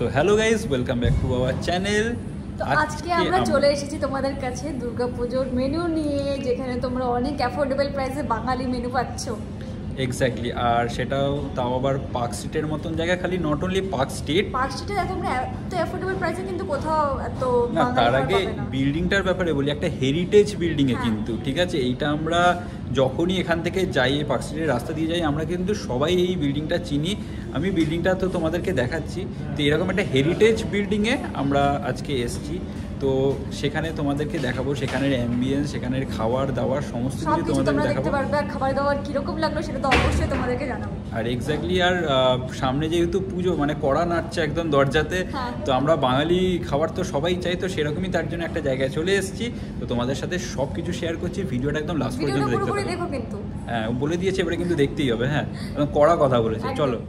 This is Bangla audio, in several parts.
So hello guys, welcome back to our channel. তো আজকে আমরা চলে এসেছি তোমাদের কাছে দুর্গাপুজোর মেনু নিয়ে, যেখানে তোমরা অনেক অ্যাফোর্ডেবল প্রাইসে বাঙালি মেনু পাচ্ছ। এক্স্যাক্টলি, আর সেটাও তাও আবার পার্ক স্ট্রিটের মতন জায়গা, খালি নট অনলি পার্ক স্ট্রিট, তোমরা এত অ্যাফোর্ডেবল প্রাইসে কিন্তু কোথাও এত না বাঙালি তার খাবার আগে পাবে না। বিল্ডিংটার ব্যাপারে বলি, একটা হেরিটেজ বিল্ডিংয়ে হ্যাঁ। কিন্তু ঠিক আছে, এইটা আমরা যখনই এখান থেকে যাই, পার্ক স্ট্রিটের রাস্তা দিয়ে যাই, আমরা কিন্তু সবাই এই বিল্ডিংটা চিনি। আমি বিল্ডিংটা তো তোমাদেরকে দেখাচ্ছি। তো এরকম একটা হেরিটেজ বিল্ডিংয়ে আমরা আজকে এসেছি। তো সেখানে তোমাদেরকে দেখাবো সেখানের অ্যাম্বিয়েন্স, সেখানের খাবার দাবার সমস্ত কিছু সবকিছু তোমাদের তোমরা দেখাবো। দেখতে পারবে, আর খাবার দাবার কিরকম লাগলো সেটা তো অবশ্যই তোমাদেরকে জানাবো। আর এক্স্যাক্টলি, আর সামনে যেহেতু পুজো, মানে কড়া নাড়ছে একদম দরজাতে, হ্যাঁ। তো আমরা বাঙালি খাবার তো সবাই চাই, তো সেরকমই তার জন্য একটা জায়গায় চলে এসেছি। তো তোমাদের সাথে সব কিছু শেয়ার করছি, ভিডিওটা একদম লাস্ট ভিডিওটা পর্যন্ত দেখতে পুরোপুরি পারো। দেখো কিন্তু। হ্যাঁ, ও বলে দিয়েছে, এবারে কিন্তু দেখতেই হবে। হ্যাঁ, একদম কড়া কথা বলেছে। একদম। চলো।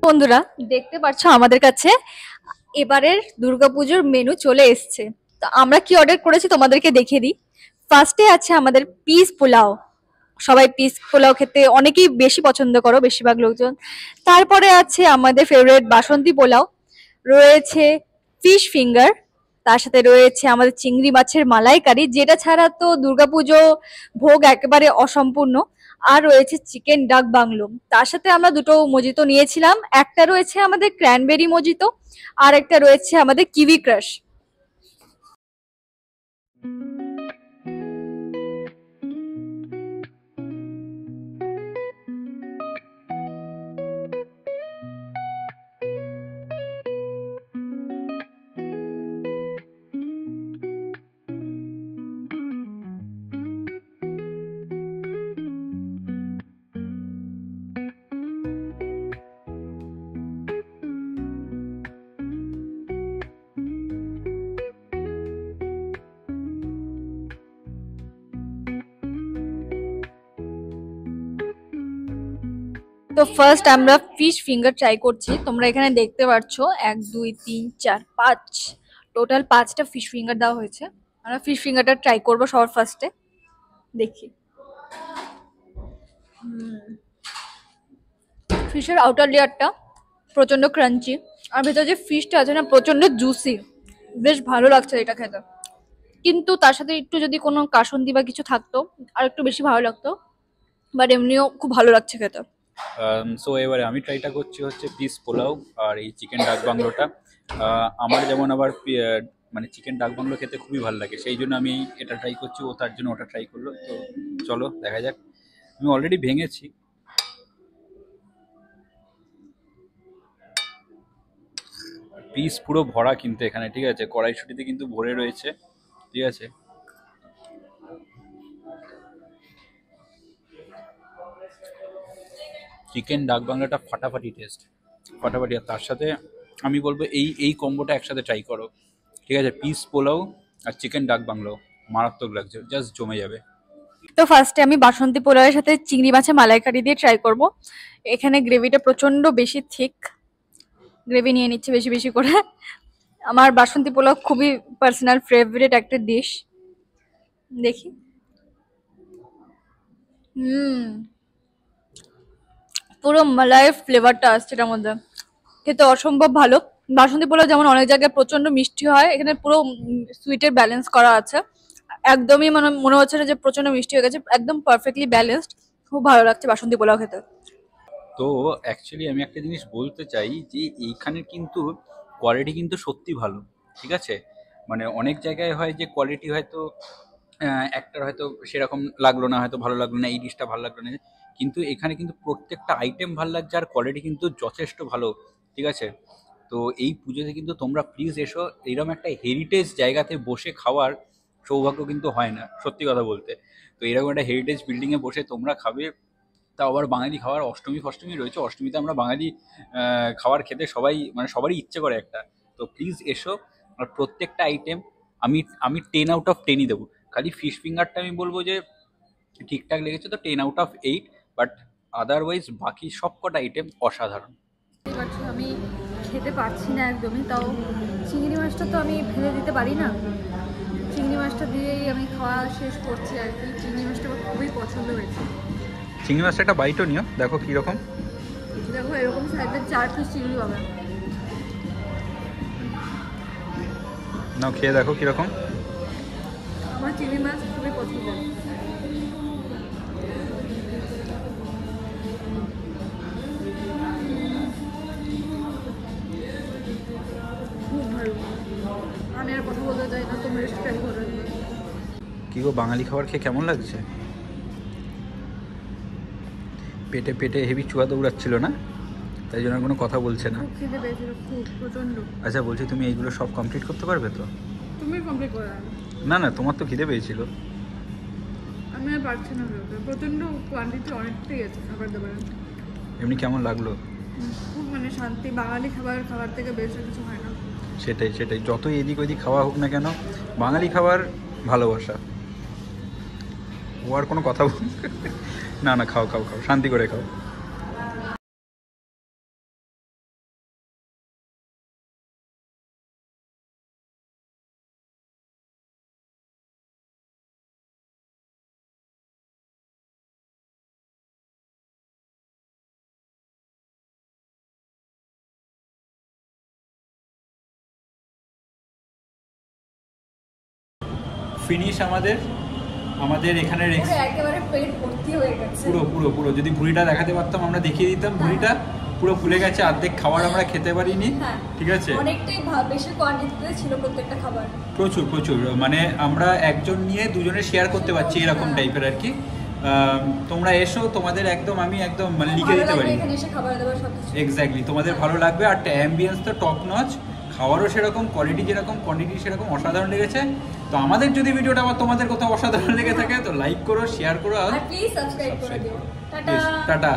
বন্ধুরা, দেখতে পাচ্ছ আমাদের কাছে এবারের দুর্গাপুজোর মেনু চলে এসছে। তো আমরা কি অর্ডার করেছি তোমাদেরকে দেখিয়ে দিই। ফার্স্টে আছে আমাদের পিস পোলাও। সবাই পিস পোলাও খেতে অনেকেই বেশি পছন্দ করো, বেশিরভাগ লোকজন। তারপরে আছে আমাদের ফেভারিট বাসন্তী পোলাও, রয়েছে ফিশ ফিঙ্গার, তার সাথে রয়েছে আমাদের চিংড়ি মাছের মালাইকারি, যেটা ছাড়া তো দুর্গাপুজো ভোগ একেবারে অসম্পূর্ণ। আর রয়েছে চিকেন ডাক বাংলো। তার সাথে আমরা দুটো মজিতো নিয়েছিলাম, একটা রয়েছে আমাদের ক্র্যানবেরি মজিতো, আর একটা রয়েছে আমাদের কিউই ক্রাশ। তো ফার্স্ট আমরা ফিশ ফিঙ্গার ট্রাই করছি। তোমরা এখানে দেখতে পাচ্ছ 1 2 3 4 5, টোটাল 5টা ফিশ ফিঙ্গার দেওয়া হয়েছে। আমরা ফিশ ফিঙ্গারটা ট্রাই করবো সবার ফার্স্টে। দেখি। ফিশের আউটার লেয়ারটা প্রচন্ড ক্রাঞ্চি, আর ভেতরে যে ফিশটা আছে না প্রচন্ড জুসি। বেশ ভালো লাগছে এটা খেতে, কিন্তু তার সাথে একটু যদি কোনো কাসুন্দি বা কিছু থাকতো আর একটু বেশি ভালো লাগতো, বাট এমনিও খুব ভালো লাগছে খেতে। সো এবারে আমি ট্রাইটা করছি হচ্ছে পিস পোলাও আর এই চিকেন ডাক বাংলোটা। আমার যেমন আবার মানে চিকেন ডাক বাংলো খেতে খুবই ভালো লাগে, সেই জন্য আমি এটা ট্রাই করছি, ও তার জন্য ওটা ট্রাই করলো। তো চলো দেখা যাক। আমি অলরেডি ভেঙেছি। পিস পুরো ভরা কিন্তু এখানে, ঠিক আছে, কড়াইশুটিতে কিন্তু ভরে রয়েছে, ঠিক আছে। চিকেন ডাক বাংলাটা ফাটাফাটি টেস্ট, ফাটাফাটি। আর তার সাথে আমি বলবো এই এই কম্বোটা একসাথে ট্রাই করো, ঠিক আছে। পিস পোলাও আর চিকেন ডাক বাংলো মারাত্মক লাগছে, জাস্ট জমে যাবে। তো ফার্স্টে আমি বাসন্তী পোলাওয়ের সাথে চিংড়ি মাছের মালাইকারি দিয়ে ট্রাই করব। এখানে গ্রেভিটা প্রচন্ড বেশি থিক, গ্রেভি নিয়ে নিচ্ছে বেশি বেশি করে। আমার বাসন্তী পোলাও খুবই পার্সোনাল ফেভারিট একটা ডিশ। দেখি। হুম, পুরো মালাইয়ের ফ্লেভারটা আসছে এটার মধ্যে, খেতে অসম্ভব ভালো। বাসন্তী পোলাও যেমন অনেক জায়গায় প্রচন্ড মিষ্টি হয়, এখানে পুরো সুইটের ব্যালেন্স করা আছে। একদমই মানে মনে হচ্ছে না যে প্রচন্ড মিষ্টি হয়ে গেছে, একদম পারফেক্টলি ব্যালেন্সড। খুব ভালো লাগছে বাসন্তী পোলাও খেতে। তো অ্যাকচুয়ালি আমি একটা জিনিস বলতে চাই যে এইখানে কিন্তু কোয়ালিটি কিন্তু সত্যি ভালো, ঠিক আছে। মানে অনেক জায়গায় হয় যে কোয়ালিটি হয়তো একটার হয়তো সেরকম লাগলো না, হয়তো ভালো লাগলো না, এই ডিশটা ভালো লাগলো না, কিন্তু এখানে কিন্তু প্রত্যেকটা আইটেম ভালো লাগছে আর কোয়ালিটি কিন্তু যথেষ্ট ভালো, ঠিক আছে। তো এই পুজোতে কিন্তু তোমরা প্লিজ এসো, এইরকম একটা হেরিটেজ জায়গাতে বসে খাওয়ার সৌভাগ্য কিন্তু হয় না, সত্যি কথা বলতে। তো এরকম একটা হেরিটেজ বিল্ডিংয়ে বসে তোমরা খাবে, তাও আবার বাঙালি খাবার। অষ্টমী ফষ্টমী রয়েছে, অষ্টমীতে আমরা বাঙালি খাবার খেতে সবাই মানে সবারই ইচ্ছে করে একটা। তো প্লিজ এসো। আর প্রত্যেকটা আইটেম আমি আমি 10/10ই দেবো। খালি ফিশ ফিঙ্গারটা আমি বলবো যে ঠিকঠাক লেগেছে, তো 10/8। বাট আদারওয়াইজ বাকি সব কটা আইটেম অসাধারণ। আমি খেতে পারছি না একদমই, তাও চিংড়ি মাছটা তো আমি ফেলে দিতে পারি না, চিংড়ি মাছটা দিয়েই আমি খাওয়া শেষ করছি আর কি। চিংড়ি মাছটা আমার খুবই পছন্দ হয়েছে। চিংড়ি মাছটা একটা বাইটও নিও, দেখো কীরকম। দেখো এরকম সাইজের 4 পিস চিংড়ি পাবে। নাও খেয়ে দেখো কীরকম। আমার চিংড়ি মাছ খুবই পছন্দ। খুব ভালো। আমি আর কথা বলতে চাই না, তোমরা এসে ট্রাই করো। কী গো, বাঙালি খাবার খেয়ে কেমন লাগছে? পেটে পেটে হেভি চুয়া দৌড়াচ্ছিল না, তাই জন্য কোনো কথা বলছে না। খুব খিদে পেয়েছিল, খুব প্রচন্ড। আচ্ছা বলছি, তুমি এইগুলো সব কমপ্লিট করতে পারবে তো? তুমি কমপ্লিট করে না না, তোমার তো খিদে পেয়েছিল। আমি আর পারছি না, প্রচন্ড কোয়ান্টিটি অনেকটাই আছে খাবার দাবার। এমনি কেমন লাগলো? খুব মানে শান্তি, বাঙালি খাবার থেকে বেশি কিছু হয় না। সেটাই সেটাই, যতই এদিক ওদিক খাওয়া হোক না কেন, বাঙালি খাবার ভালোবাসা। ও আর কোনো কথা না না, খাও খাও খাও, শান্তি করে খাও। ফিনিশ আমাদের আমাদের এখানে একেবারে পেট ভর্তি হয়ে গেছে। পুরো পুরো পুরো যদি ভুঁড়িটা দেখাতে পারতাম আমরা দেখিয়ে দিতাম। ভুঁড়িটা পুরো ফুলে গেছে, অর্ধেক খাবার আমরা খেতে পারিনি, ঠিক আছে। অনেকটাই বেশি কোয়ান্টিটিতে ছিল প্রত্যেকটা খাবার, প্রচুর প্রচুর, মানে আমরা একজন নিয়ে দুজনে শেয়ার করতে পারছি এরকম টাইপের আর কি। তোমরা এসো, তোমাদের একদম আমি একদম মানে লিখে দিতে পারি এক্স্যাক্টলি, তোমাদের ভালো লাগবে। আর অ্যাম্বিয়েন্স তো টপ নচ, খাওয়ারও সেরকম, কোয়ালিটি যেরকম, কোয়ান্টিটি সেরকম, অসাধারণ লেগেছে। তো আমাদের যদি ভিডিওটা আবার তোমাদের কোথাও অসাধারণ লেগে থাকে তো লাইক করো, শেয়ার করো আর প্লিজ সাবস্ক্রাইব করে দিও। টাটা।